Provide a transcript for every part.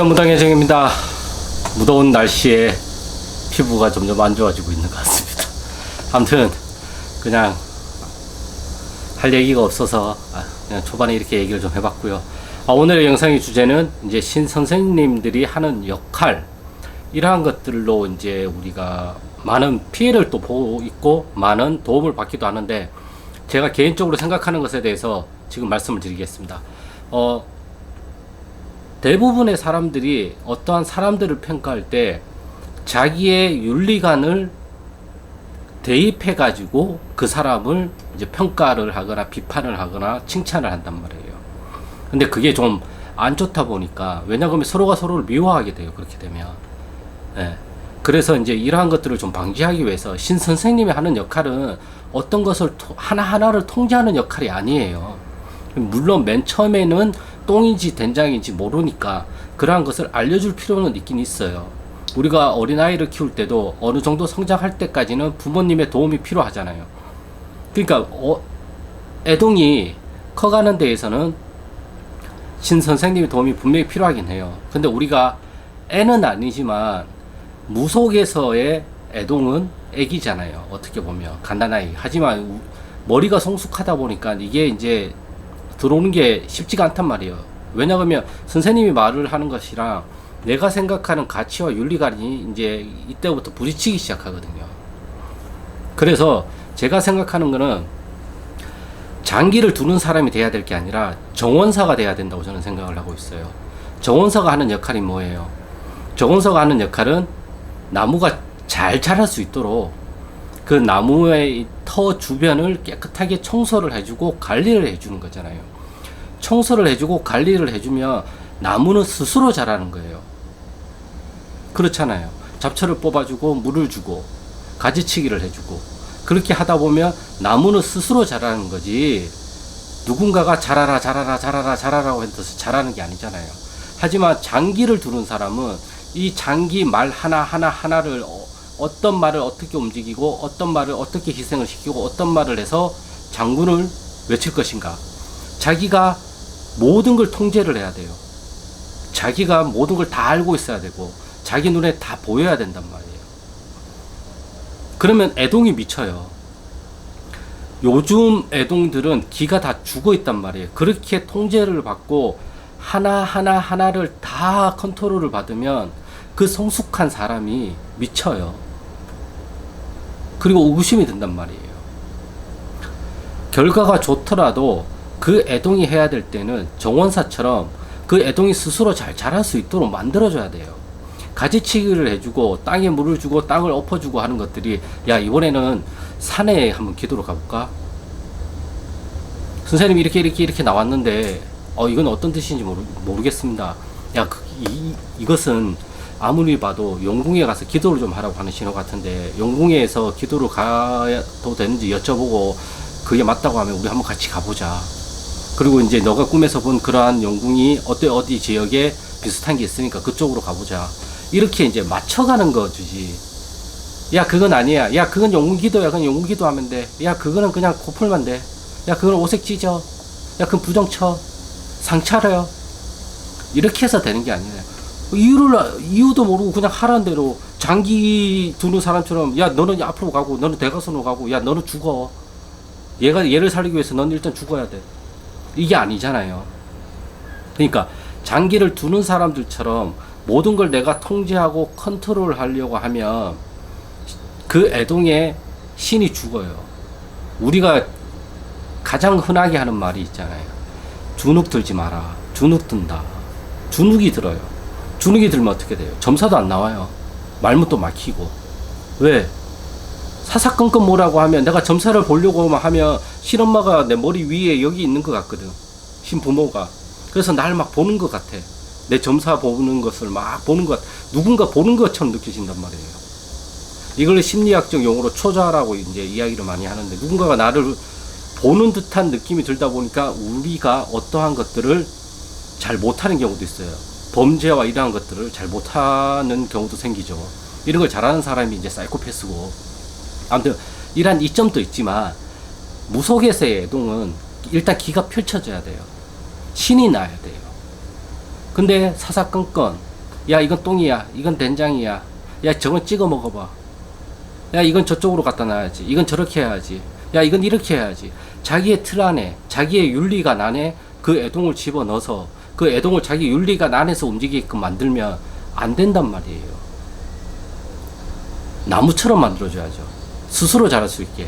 무당의 정입니다. 무더운 날씨에 피부가 점점 안 좋아지고 있는 것 같습니다. 아무튼 그냥 할 얘기가 없어서 그냥 초반에 이렇게 얘기를 좀 해봤고요. 오늘의 영상의 주제는 이제 신 선생님들이 하는 역할, 이러한 것들로 이제 우리가 많은 피해를 또 보고 있고 많은 도움을 받기도 하는데, 제가 개인적으로 생각하는 것에 대해서 지금 말씀을 드리겠습니다. 대부분의 사람들이 어떠한 사람들을 평가할 때 자기의 윤리관을 대입해 가지고 그 사람을 이제 평가를 하거나 비판을 하거나 칭찬을 한단 말이에요. 근데 그게 좀 안 좋다 보니까, 왜냐하면 서로가 서로를 미워하게 돼요, 그렇게 되면. 예. 그래서 이제 이러한 것들을 좀 방지하기 위해서 신 선생님이 하는 역할은 어떤 것을 하나하나를 통제하는 역할이 아니에요. 물론 맨 처음에는 똥인지 된장인지 모르니까 그러한 것을 알려줄 필요는 있긴 있어요. 우리가 어린아이를 키울 때도 어느 정도 성장할 때까지는 부모님의 도움이 필요하잖아요. 그러니까 애동이 커가는 데에서는 신 선생님의 도움이 분명히 필요하긴 해요. 근데 우리가 애는 아니지만 무속에서의 애동은 애기잖아요, 어떻게 보면. 갓난아이. 하지만 머리가 성숙하다 보니까 이게 이제 들어오는 게 쉽지가 않단 말이에요. 왜냐하면 선생님이 말을 하는 것이랑 내가 생각하는 가치와 윤리관이 이제 이때부터 부딪히기 시작하거든요. 그래서 제가 생각하는 거는 장기를 두는 사람이 돼야 될 게 아니라 정원사가 돼야 된다고 저는 생각을 하고 있어요. 정원사가 하는 역할이 뭐예요? 정원사가 하는 역할은 나무가 잘 자랄 수 있도록 그 나무의 터 주변을 깨끗하게 청소를 해주고 관리를 해주는 거잖아요. 청소를 해주고 관리를 해주면 나무는 스스로 자라는 거예요. 그렇잖아요. 잡초를 뽑아주고 물을 주고 가지치기를 해주고, 그렇게 하다 보면 나무는 스스로 자라는 거지, 누군가가 자라라 자라라 자라라 자라라고 해서 자라는 게 아니잖아요. 하지만 장기를 두는 사람은 이 장기 말 하나를 어떤 말을 어떻게 움직이고 어떤 말을 어떻게 희생을 시키고 어떤 말을 해서 장군을 외칠 것인가, 자기가 모든 걸 통제를 해야 돼요. 자기가 모든 걸 다 알고 있어야 되고 자기 눈에 다 보여야 된단 말이에요. 그러면 애동이 미쳐요. 요즘 애동들은 기가 다 죽어 있단 말이에요. 그렇게 통제를 받고 하나를 다 컨트롤을 받으면 그 성숙한 사람이 미쳐요. 그리고 의구심이 든단 말이에요. 결과가 좋더라도 그 애동이 해야 될 때는 정원사처럼 그 애동이 스스로 잘 자랄 수 있도록 만들어줘야 돼요. 가지치기를 해주고 땅에 물을 주고 땅을 엎어주고 하는 것들이, 야 이번에는 산에 한번 기도로 가볼까? 선생님 이렇게 나왔는데 이건 어떤 뜻인지 모르겠습니다. 야 이것은 아무리 봐도 영궁에 가서 기도를 좀 하라고 하는 신호 같은데, 영궁에서 기도를 가도 되는지 여쭤보고 그게 맞다고 하면 우리 한번 같이 가보자. 그리고 이제 너가 꿈에서 본 그러한 영궁이 어디 지역에 비슷한 게 있으니까 그쪽으로 가보자. 이렇게 이제 맞춰가는 거지. 야 그건 아니야. 야 그건 영궁기도야. 그건 영궁기도 하면 돼. 야 그거는 그냥 고풀만 돼. 야 그건 오색 찢어. 야 그건 부정 쳐. 상 차려. 이렇게 해서 되는 게 아니에요. 이유도 모르고 그냥 하라는 대로 장기 두는 사람처럼, 야 너는 앞으로 가고 너는 대각선으로 가고, 야 너는 죽어. 얘를 살리기 위해서 너는 일단 죽어야 돼. 이게 아니잖아요. 그러니까 장기를 두는 사람들처럼 모든 걸 내가 통제하고 컨트롤 하려고 하면 그 애동에 신이 죽어요. 우리가 가장 흔하게 하는 말이 있잖아요. 주눅 들지 마라. 주눅 든다. 주눅이 들어요. 주눅이 들면 어떻게 돼요? 점사도 안 나와요. 말문도 막히고. 왜? 사사건건 뭐라고 하면, 내가 점사를 보려고 하면 신엄마가 내 머리 위에 여기 있는 것 같거든. 신부모가. 그래서 날 막 보는 것 같아. 내 점사 보는 것을 막 보는 것 같아. 누군가 보는 것처럼 느껴진단 말이에요. 이걸 심리학적 용어로 초자라고 이제 이야기를 많이 하는데, 누군가가 나를 보는 듯한 느낌이 들다 보니까 우리가 어떠한 것들을 잘 못하는 경우도 있어요. 범죄와 이러한 것들을 잘 못하는 경우도 생기죠. 이런 걸 잘하는 사람이 이제 사이코패스고. 아무튼 이러한 이점도 있지만, 무속에서의 애동은 일단 기가 펼쳐져야 돼요. 신이 나야 돼요. 근데 사사건건, 야 이건 똥이야, 이건 된장이야, 야 저건 찍어 먹어봐, 야 이건 저쪽으로 갖다 놔야지, 이건 저렇게 해야지, 야 이건 이렇게 해야지, 자기의 틀 안에, 자기의 윤리관 안에 그 애동을 집어넣어서 그 애동을 자기 윤리관 안에서 움직이게끔 만들면 안 된단 말이에요. 나무처럼 만들어줘야죠. 스스로 자랄 수 있게.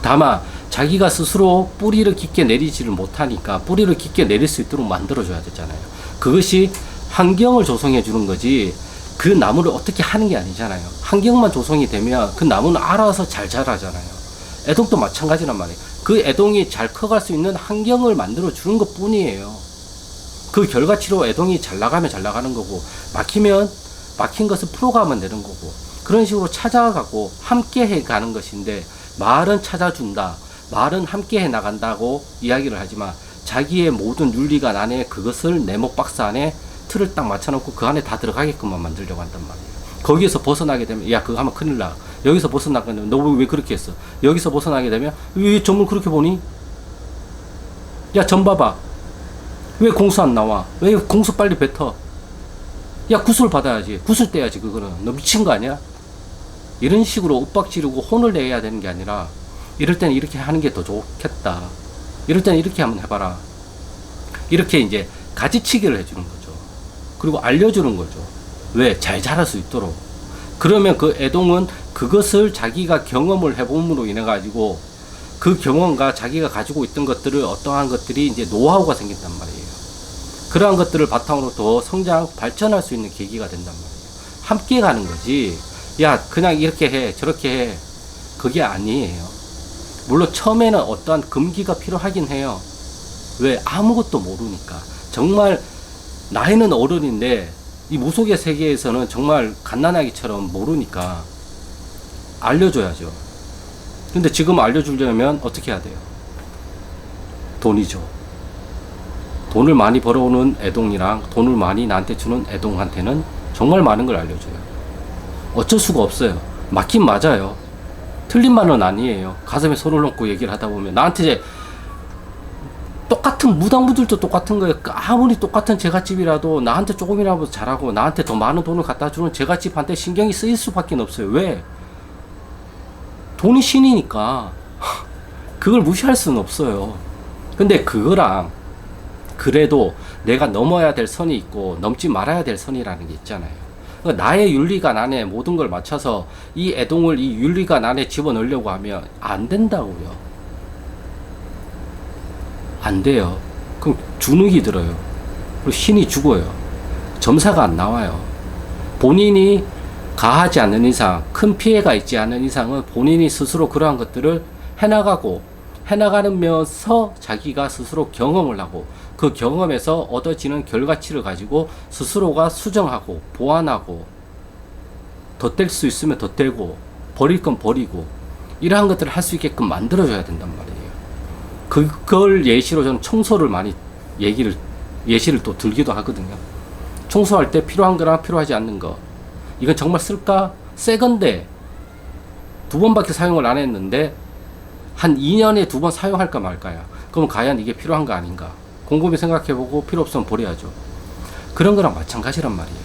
다만 자기가 스스로 뿌리를 깊게 내리지를 못하니까 뿌리를 깊게 내릴 수 있도록 만들어줘야 되잖아요. 그것이 환경을 조성해 주는 거지, 그 나무를 어떻게 하는 게 아니잖아요. 환경만 조성이 되면 그 나무는 알아서 잘 자라잖아요. 애동도 마찬가지란 말이에요. 그 애동이 잘 커갈 수 있는 환경을 만들어 주는 것 뿐이에요. 그 결과치로 애동이 잘 나가면 잘 나가는 거고, 막히면 막힌 것을 풀어가면 되는 거고, 그런 식으로 찾아가고 함께 해 가는 것인데, 말은 찾아준다, 말은 함께 해 나간다고 이야기를 하지만 자기의 모든 윤리관 안에 그것을 네모 박스 안에 틀을 딱 맞춰놓고 그 안에 다 들어가게끔만 만들려고 한단 말이에요. 거기에서 벗어나게 되면, 야 그거 하면 큰일 나, 여기서 벗어나게 되면 너 왜 그렇게 했어, 여기서 벗어나게 되면 왜 점을 그렇게 보니, 야 점 봐봐, 왜 공수 안 나와, 왜 공수 빨리 뱉어, 야 구슬 받아야지, 구슬 떼야지, 그거는 너 미친 거 아니야? 이런 식으로 윽박 지르고 혼을 내야 되는 게 아니라, 이럴 때는 이렇게 하는 게 더 좋겠다, 이럴 때는 이렇게 한번 해봐라, 이렇게 이제 가지치기를 해주는 거죠. 그리고 알려주는 거죠. 왜? 잘 자랄 수 있도록. 그러면 그 애동은 그것을 자기가 경험을 해봄으로 인해 가지고 그 경험과 자기가 가지고 있던 것들을, 어떠한 것들이 이제 노하우가 생긴단 말이에요. 그러한 것들을 바탕으로 더 성장, 발전할 수 있는 계기가 된단 말이에요. 함께 가는 거지, 야 그냥 이렇게 해 저렇게 해, 그게 아니에요. 물론 처음에는 어떠한 금기가 필요하긴 해요. 왜? 아무것도 모르니까. 정말 나이는 어른인데 이 무속의 세계에서는 정말 갓난아기처럼 모르니까 알려줘야죠. 근데 지금 알려주려면 어떻게 해야 돼요? 돈이죠. 돈을 많이 벌어오는 애동이랑 돈을 많이 나한테 주는 애동한테는 정말 많은 걸 알려줘요. 어쩔 수가 없어요. 맞긴 맞아요. 틀린 말은 아니에요. 가슴에 손을 얹고 얘기를 하다 보면 나한테 이제 똑같은 무당분들도 똑같은 거예요. 아무리 똑같은 제갓집이라도 나한테 조금이라도 잘하고 나한테 더 많은 돈을 갖다 주는 제갓집한테 신경이 쓰일 수밖에 없어요. 왜? 돈이 신이니까 그걸 무시할 수는 없어요. 근데 그거랑 그래도 내가 넘어야 될 선이 있고 넘지 말아야 될 선이라는 게 있잖아요. 그러니까 나의 윤리관 안에 모든 걸 맞춰서 이 애동을 이 윤리관 안에 집어넣으려고 하면 안 된다고요. 안 돼요. 그럼 주눅이 들어요. 그리고 신이 죽어요. 점사가 안 나와요. 본인이 가하지 않는 이상, 큰 피해가 있지 않은 이상은 본인이 스스로 그러한 것들을 해나가고, 해나가면서 자기가 스스로 경험을 하고, 그 경험에서 얻어지는 결과치를 가지고 스스로가 수정하고 보완하고, 덧댈 수 있으면 덧대고 버릴 건 버리고, 이러한 것들을 할 수 있게끔 만들어줘야 된단 말이에요. 그걸 예시로 저는 청소를 많이 예시를 또 들기도 하거든요. 청소할 때 필요한 거랑 필요하지 않는 거, 이건 정말 쓸까? 새 건데 2번밖에 사용을 안 했는데 한 2년에 2번 사용할까 말까야. 그럼 과연 이게 필요한 거 아닌가? 곰곰이 생각해보고 필요 없으면 버려야죠. 그런 거랑 마찬가지란 말이에요.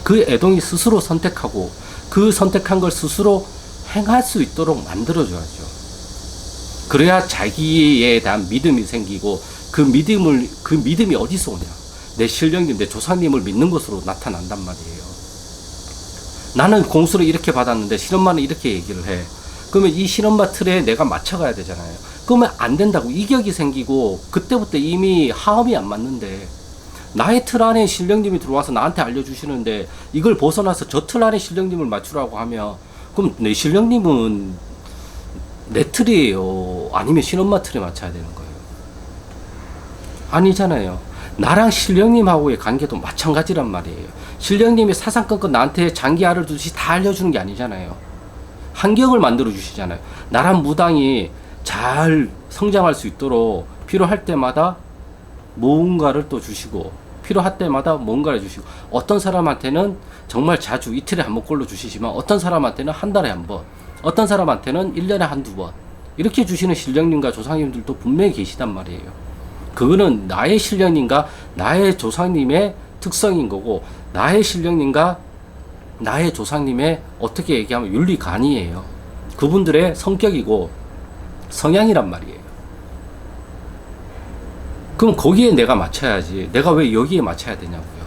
그 애동이 스스로 선택하고 그 선택한 걸 스스로 행할 수 있도록 만들어줘야죠. 그래야 자기에 대한 믿음이 생기고, 그 믿음이 어디서 오냐? 내 신령님, 내 조상님을 믿는 것으로 나타난단 말이에요. 나는 공수를 이렇게 받았는데 신엄마는 이렇게 얘기를 해. 그러면 이 신엄마 틀에 내가 맞춰가야 되잖아요. 그러면 안 된다고. 이격이 생기고 그때부터 이미 하음이 안 맞는데, 나의 틀 안에 신령님이 들어와서 나한테 알려주시는데 이걸 벗어나서 저 틀 안에 신령님을 맞추라고 하면, 그럼 내 신령님은 내 틀이에요? 아니면 신엄마 틀에 맞춰야 되는 거예요? 아니잖아요. 나랑 신령님하고의 관계도 마찬가지란 말이에요. 신령님이 사상건건 나한테 장기알을 두듯이 다 알려주는 게 아니잖아요. 환경을 만들어 주시잖아요. 나란 무당이 잘 성장할 수 있도록 필요할 때마다 뭔가를 또 주시고, 필요할 때마다 뭔가를 주시고, 어떤 사람한테는 정말 자주 이틀에 한 번꼴로 주시지만 어떤 사람한테는 한 달에 한 번, 어떤 사람한테는 1년에 한두 번, 이렇게 주시는 신령님과 조상님들도 분명히 계시단 말이에요. 그거는 나의 신령님과 나의 조상님의 특성인 거고, 나의 신령님과 나의 조상님의 어떻게 얘기하면 윤리관이에요. 그분들의 성격이고 성향이란 말이에요. 그럼 거기에 내가 맞춰야지. 내가 왜 여기에 맞춰야 되냐고요.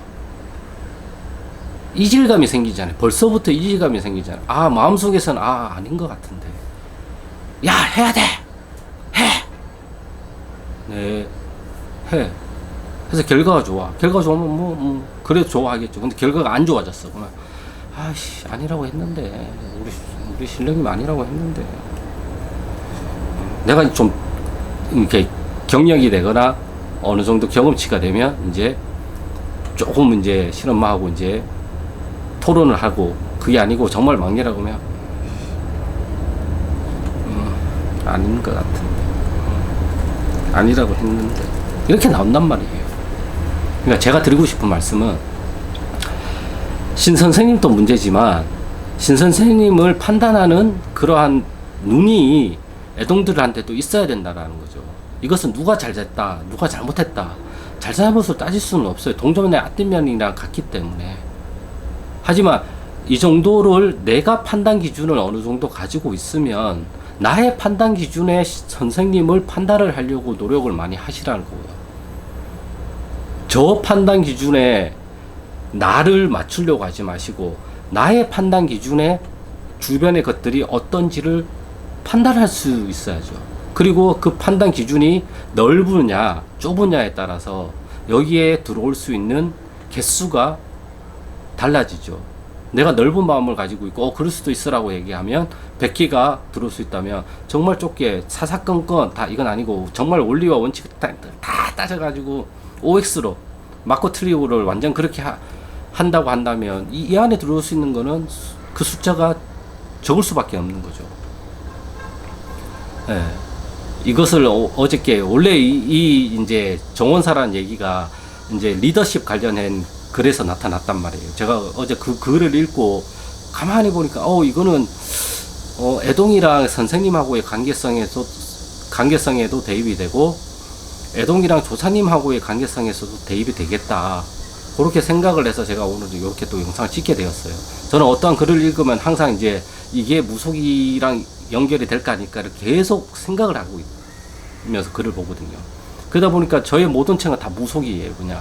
이질감이 생기잖아요. 벌써부터 이질감이 생기잖아요. 아, 마음속에서는 아닌 것 같은데. 야, 해야 돼. 해. 네, 해. 그래서 결과가 좋아. 결과가 좋으면 그래도 좋아하겠죠. 근데 결과가 안 좋아졌어. 그러면 아씨, 아니라고 했는데. 우리 신령님 아니라고 했는데. 내가 좀 이렇게 경력이 되거나 어느 정도 경험치가 되면 이제 조금 이제 신엄마하고 이제 토론을 하고, 그게 아니고 정말 막내라고 하면 아닌 것 같은데, 아니라고 했는데, 이렇게 나온단 말이에요. 그러니까 제가 드리고 싶은 말씀은, 신 선생님도 문제지만 신 선생님을 판단하는 그러한 눈이 애동들한테도 있어야 된다라는 거죠. 이것은 누가 잘 됐다, 누가 잘못했다, 잘잘못을 따질 수는 없어요. 동전의 앞뒷면이랑 같기 때문에. 하지만 이 정도를 내가 판단 기준을 어느 정도 가지고 있으면 나의 판단 기준에 선생님을 판단을 하려고 노력을 많이 하시라는 거고요. 저 판단 기준에 나를 맞추려고 하지 마시고, 나의 판단 기준에 주변의 것들이 어떤지를 판단할 수 있어야죠. 그리고 그 판단 기준이 넓으냐 좁으냐에 따라서 여기에 들어올 수 있는 개수가 달라지죠. 내가 넓은 마음을 가지고 있고 그럴 수도 있으라고 얘기하면 100개가 들어올 수 있다면, 정말 좁게 사사건건 다 이건 아니고 정말 원리와 원칙을 다 따져가지고 OX로 맞고 틀리고를 완전 그렇게 한다고 한다면 이 안에 들어올 수 있는 거는 그 숫자가 적을 수밖에 없는 거죠. 예. 이것을 어저께 원래 이 이제 정원사라는 얘기가 이제 리더십 관련한 글에서 나타났단 말이에요. 제가 어제 그 글을 읽고 가만히 보니까 이거는 애동이랑 선생님하고의 관계성에도 대입이 되고, 애동이랑 조사님하고의 관계성에서도 대입이 되겠다. 그렇게 생각을 해서 제가 오늘 이렇게 또 영상을 찍게 되었어요. 저는 어떠한 글을 읽으면 항상 이제 이게 무속이랑 연결이 될까 하니까 계속 생각을 하고 있면서 글을 보거든요. 그러다 보니까 저의 모든 책은 다 무속이에요. 그냥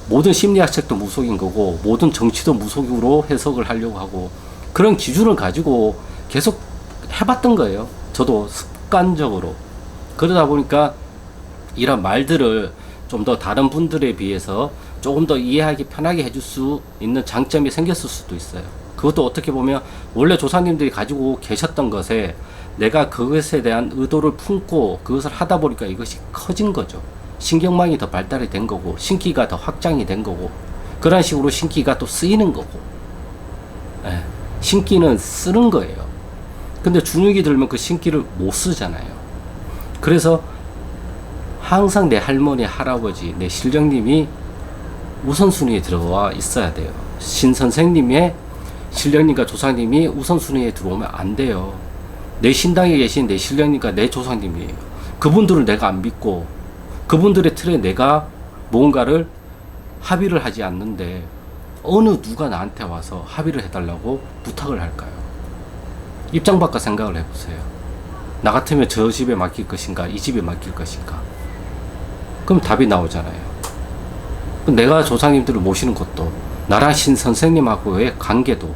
모든 심리학 책도 무속인 거고, 모든 정치도 무속으로 해석을 하려고 하고, 그런 기준을 가지고 계속 해봤던 거예요. 저도 습관적으로. 그러다 보니까 이런 말들을 좀 더 다른 분들에 비해서 조금 더 이해하기 편하게 해줄 수 있는 장점이 생겼을 수도 있어요. 그것도 어떻게 보면 원래 조상님들이 가지고 계셨던 것에 내가 그것에 대한 의도를 품고 그것을 하다 보니까 이것이 커진 거죠. 신경망이 더 발달이 된 거고, 신기가 더 확장이 된 거고, 그런 식으로 신기가 또 쓰이는 거고. 예, 신기는 쓰는 거예요. 근데 중육이 들면 그 신기를 못 쓰잖아요. 그래서 항상 내 할머니, 할아버지, 내 신령님이 우선순위에 들어와 있어야 돼요. 신선생님의 신령님과 조상님이 우선순위에 들어오면 안 돼요. 내 신당에 계신 내 신령님과 내 조상님이에요. 그분들을 내가 안 믿고 그분들의 틀에 내가 뭔가를 합의를 하지 않는데 어느 누가 나한테 와서 합의를 해달라고 부탁을 할까요? 입장 바꿔 생각을 해보세요. 나 같으면 저 집에 맡길 것인가, 이 집에 맡길 것인가? 그럼 답이 나오잖아요. 내가 조상님들을 모시는 것도, 나랑 신선생님하고의 관계도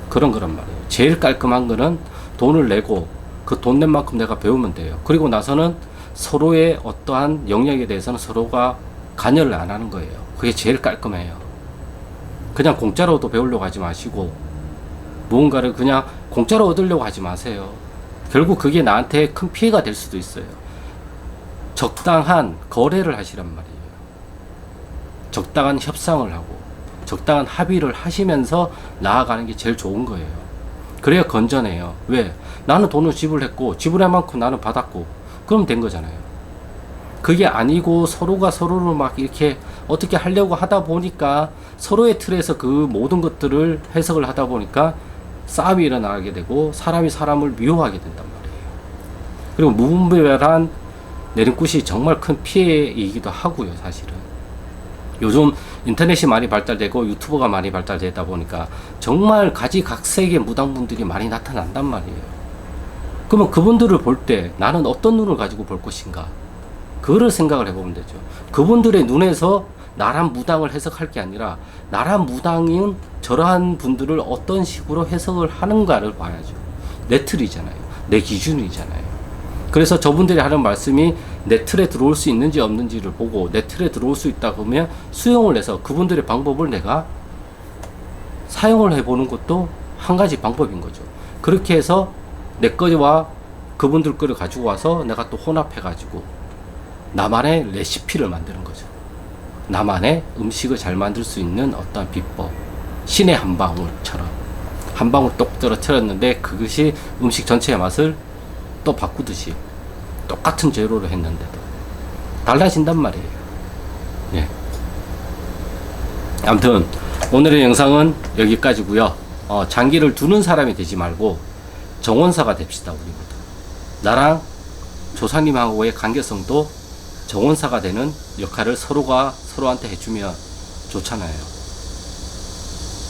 그런 거란 말이에요. 제일 깔끔한 거는 돈을 내고 그 돈 낸 만큼 내가 배우면 돼요. 그리고 나서는 서로의 어떠한 영역에 대해서는 서로가 관여를 안 하는 거예요. 그게 제일 깔끔해요. 그냥 공짜로도 배우려고 하지 마시고, 무언가를 그냥 공짜로 얻으려고 하지 마세요. 결국 그게 나한테 큰 피해가 될 수도 있어요. 적당한 거래를 하시란 말이에요. 적당한 협상을 하고 적당한 합의를 하시면서 나아가는 게 제일 좋은 거예요. 그래야 건전해요. 왜? 나는 돈을 지불했고 지불한 만큼 나는 받았고 그럼 된 거잖아요. 그게 아니고 서로가 서로를 막 이렇게 어떻게 하려고 하다 보니까 서로의 틀에서 그 모든 것들을 해석을 하다 보니까 싸움이 일어나게 되고 사람이 사람을 미워하게 된단 말이에요. 그리고 무분별한 내림굿이 정말 큰 피해이기도 하고요, 사실은. 요즘 인터넷이 많이 발달되고 유튜버가 많이 발달되다 보니까 정말 가지각색의 무당분들이 많이 나타난단 말이에요. 그러면 그분들을 볼 때 나는 어떤 눈을 가지고 볼 것인가? 그거를 생각을 해보면 되죠. 그분들의 눈에서 나란 무당을 해석할 게 아니라 나란 무당인 저러한 분들을 어떤 식으로 해석을 하는가를 봐야죠. 내 틀이잖아요. 내 기준이잖아요. 그래서 저분들이 하는 말씀이 내 틀에 들어올 수 있는지 없는지를 보고 내 틀에 들어올 수 있다 보면 수용을 해서 그분들의 방법을 내가 사용을 해보는 것도 한 가지 방법인 거죠. 그렇게 해서 내 거와 그분들 거를 가지고 와서 내가 또 혼합해가지고 나만의 레시피를 만드는 거죠. 나만의 음식을 잘 만들 수 있는 어떤 비법. 신의 한 방울처럼. 한 방울 똑 떨어뜨렸는데 그것이 음식 전체의 맛을 또 바꾸듯이 똑같은 재료로 했는데도 달라진단 말이에요. 예. 아무튼 오늘의 영상은 여기까지고요. 장기를 두는 사람이 되지 말고 정원사가 됩시다. 우리 모두. 나랑 조상님하고의 관계성도 정원사가 되는 역할을 서로가 서로한테 해주면 좋잖아요.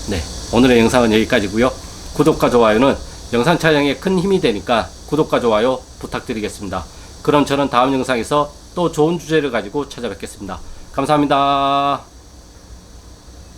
네, 오늘의 영상은 여기까지고요. 구독과 좋아요는 영상 촬영에 큰 힘이 되니까 구독과 좋아요 부탁드리겠습니다. 그럼 저는 다음 영상에서 또 좋은 주제를 가지고 찾아뵙겠습니다. 감사합니다.